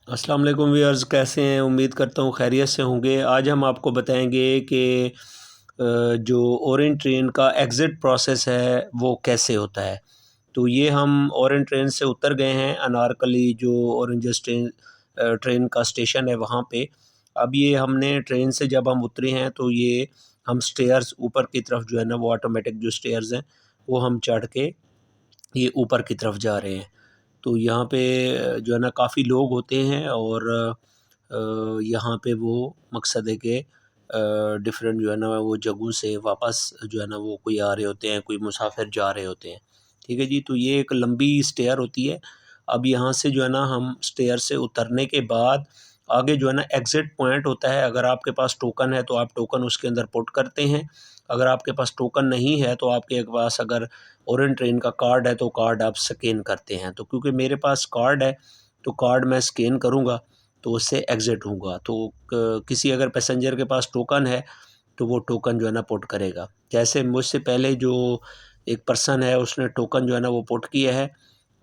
अस्सलाम वालेकुम व्यूअर्स, कैसे हैं? उम्मीद करता हूँ खैरियत से होंगे। आज हम आपको बताएंगे कि जो ओरेंट ट्रेन का एग्ज़िट प्रोसेस है वो कैसे होता है। तो ये हम ओरेंट ट्रेन से उतर गए हैं अनारकली जो ऑरेंज ट्रेन का स्टेशन है वहाँ पे। अब ये हमने ट्रेन से जब हम उतरे हैं तो ये हम स्टेयर्स ऊपर की तरफ जो है ना वो ऑटोमेटिक जो स्टेयर्स हैं वो हम चढ़ के ये ऊपर की तरफ जा रहे हैं। तो यहाँ पे जो है ना काफ़ी लोग होते हैं और यहाँ पे वो मकसद है कि डिफरेंट जो है ना वो जगहों से वापस जो है ना वो कोई आ रहे होते हैं, कोई मुसाफिर जा रहे होते हैं। ठीक है जी, तो ये एक लंबी स्टेयर होती है। अब यहाँ से जो है ना हम स्टेयर से उतरने के बाद आगे जो है ना एग्ज़िट पॉइंट होता है। अगर आपके पास टोकन है तो आप टोकन उसके अंदर पुट करते हैं। अगर आपके पास टोकन नहीं है तो आपके पास अगर ओरेंट ट्रेन का कार्ड है तो कार्ड आप स्कैन करते हैं। तो क्योंकि मेरे पास कार्ड है तो कार्ड मैं स्कैन करूँगा तो उससे एग्ज़िट होऊँगा। तो किसी अगर पैसेंजर के पास टोकन है तो वो टोकन जो है ना पुट करेगा। जैसे मुझसे पहले जो एक पर्सन है उसने टोकन जो है ना वो पुट किया है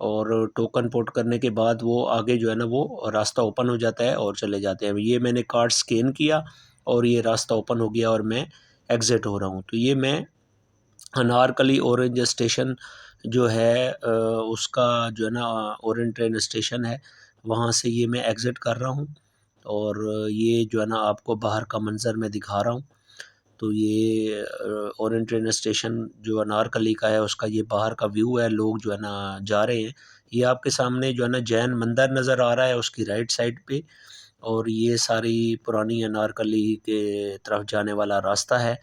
और टोकन पुट करने के बाद वो आगे जो है ना वो रास्ता ओपन हो जाता है और चले जाते हैं। ये मैंने कार्ड स्कैन किया और ये रास्ता ओपन हो गया और मैं एग्ज़िट हो रहा हूँ। तो ये मैं अनारकली ऑरेंज स्टेशन जो है उसका जो है ना ओरेंट ट्रेन स्टेशन है, वहाँ से ये मैं एग्ज़िट कर रहा हूँ और ये जो है ना आपको बाहर का मंज़र मैं दिखा रहा हूँ। तो ये ओरेंट ट्रेन स्टेशन जो अनारकली का है उसका ये बाहर का व्यू है, लोग जो है ना जा रहे हैं। ये आपके सामने जो है ना जैन मंदिर नज़र आ रहा है उसकी राइट साइड पे और ये सारी पुरानी अनारकली के तरफ जाने वाला रास्ता है।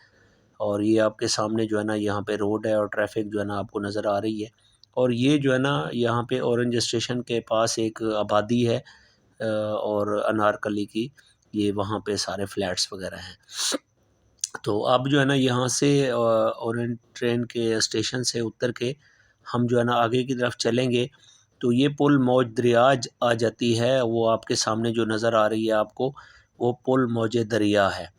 और ये आपके सामने जो है ना यहाँ पे रोड है और ट्रैफिक जो है ना आपको नज़र आ रही है। और ये जो है ना यहाँ पे ऑरेंज स्टेशन के पास एक आबादी है और अनारकली की, ये वहाँ पे सारे फ्लैट्स वगैरह हैं। तो अब जो है ना यहाँ से ऑरेंज ट्रेन के स्टेशन से उतर के हम जो है ना आगे की तरफ चलेंगे तो ये पुल मौज दरिया आ जाती है, वो आपके सामने जो नज़र आ रही है आपको, वो पुल मौजे दरिया है।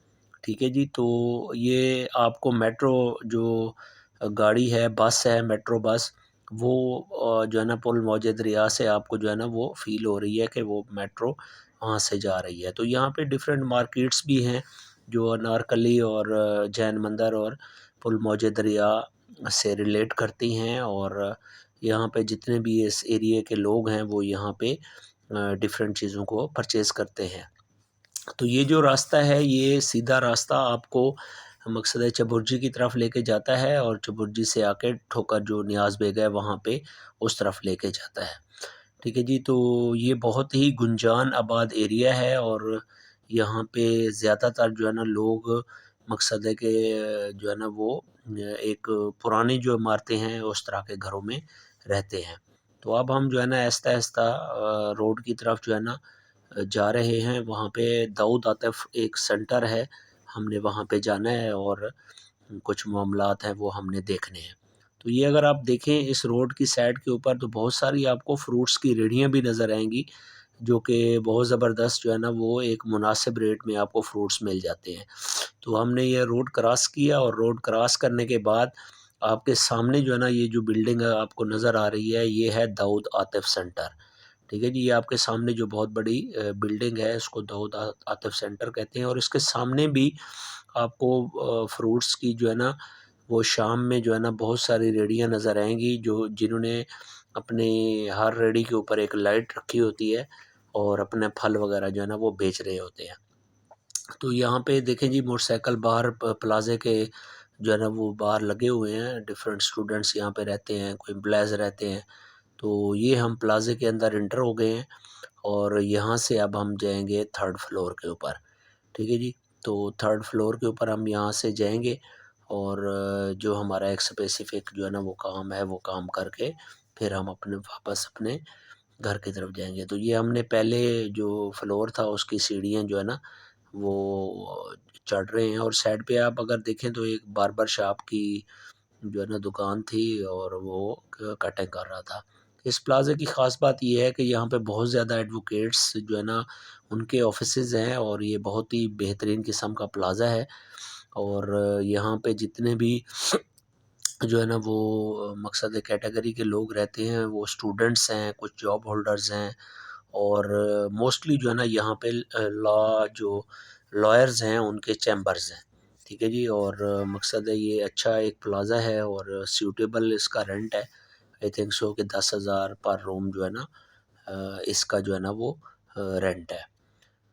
ठीक है जी, तो ये आपको मेट्रो जो गाड़ी है, बस है, मेट्रो बस, वो जो है ना पुल मौजे दरिया से आपको जो है ना वो फ़ील हो रही है कि वो मेट्रो वहाँ से जा रही है। तो यहाँ पे डिफरेंट मार्केट्स भी हैं, जो अनारकली और जैन मंदिर और पुल मौजे दरिया से रिलेट करती हैं और यहाँ पे जितने भी इस एरिया के लोग हैं, वो यहाँ पे डिफरेंट चीज़ों को परचेज़ करते हैं। तो ये जो रास्ता है ये सीधा रास्ता आपको मकसद है चबुर्जी की तरफ लेके जाता है और चबुर्जी से आके ठोकर जो नियाज़ बेग है वहाँ पे उस तरफ लेके जाता है। ठीक है जी, तो ये बहुत ही गुंजान आबाद एरिया है और यहाँ पे ज़्यादातर जो है ना लोग मकसद है कि जो है ना वो एक पुरानी जो इमारतें हैं उस तरह के घरों में रहते हैं। तो अब हम जो है ना आहिस्ता-आहिस्ता रोड की तरफ जो है ना जा रहे हैं। वहाँ पे दाऊद आतिफ़ एक सेंटर है, हमने वहाँ पे जाना है और कुछ मामलात हैं वो हमने देखने हैं। तो ये अगर आप देखें इस रोड की साइड के ऊपर तो बहुत सारी आपको फ्रूट्स की रेहड़ियाँ भी नज़र आएँगी, जो कि बहुत ज़बरदस्त जो है ना वो एक मुनासिब रेट में आपको फ्रूट्स मिल जाते हैं। तो हमने ये रोड क्रॉस किया और रोड क्रॉस करने के बाद आपके सामने जो है ना ये जो बिल्डिंग आपको नज़र आ रही है, ये है दाऊद आतिफ़ सेंटर। ठीक है जी, ये आपके सामने जो बहुत बड़ी बिल्डिंग है इसको दाऊद आतिफ़ सेंटर कहते हैं और इसके सामने भी आपको फ्रूट्स की जो है ना वो शाम में जो है ना बहुत सारी रेहड़ियाँ नज़र आएँगी, जो जिन्होंने अपने हर रेहड़ी के ऊपर एक लाइट रखी होती है और अपने फल वग़ैरह जो है ना वो बेच रहे होते हैं। तो यहाँ पे देखें जी मोटरसाइकिल बाहर प्लाज़े के जो है ना वो बाहर लगे हुए हैं, डिफरेंट स्टूडेंट्स यहाँ पे रहते हैं, कोई एम्प्लॉइज़ रहते हैं। तो ये हम प्लाज़े के अंदर एंटर हो गए हैं और यहाँ से अब हम जाएँगे 3rd फ्लोर के ऊपर। ठीक है जी, तो 3rd फ्लोर के ऊपर हम यहाँ से जाएँगे और जो हमारा एक स्पेसिफ़िक जो है ना वो काम है, वो काम करके फिर हम अपने वापस अपने घर की तरफ जाएँगे। तो ये हमने पहले जो फ्लोर था उसकी सीढ़ियाँ जो है ना वो चढ़ रहे हैं और साइड पे आप अगर देखें तो एक बार्बर शॉप की जो है ना दुकान थी और वो कटिंग कर रहा था। इस प्लाज़े की ख़ास बात ये है कि यहाँ पे बहुत ज़्यादा एडवोकेट्स जो है ना उनके ऑफ़िसेज़ हैं और ये बहुत ही बेहतरीन किस्म का प्लाज़ा है और यहाँ पे जितने भी जो है ना वो मकसद है कैटेगरी के लोग रहते हैं, वो स्टूडेंट्स हैं, कुछ जॉब होल्डर्स हैं और मोस्टली जो है ना यहाँ पे लॉ जो लॉयर्स हैं उनके चैम्बर्स हैं, ठीक है जी। और मकसद है ये अच्छा एक प्लाज़ा है और सूटेबल इसका रेंट है। आई थिंक सो कि 10,000 पर रूम जो है ना इसका जो है ना वो रेंट है।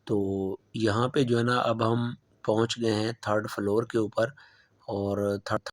तो यहाँ पे जो है ना अब हम पहुँच गए हैं थर्ड फ्लोर के ऊपर और थर्ड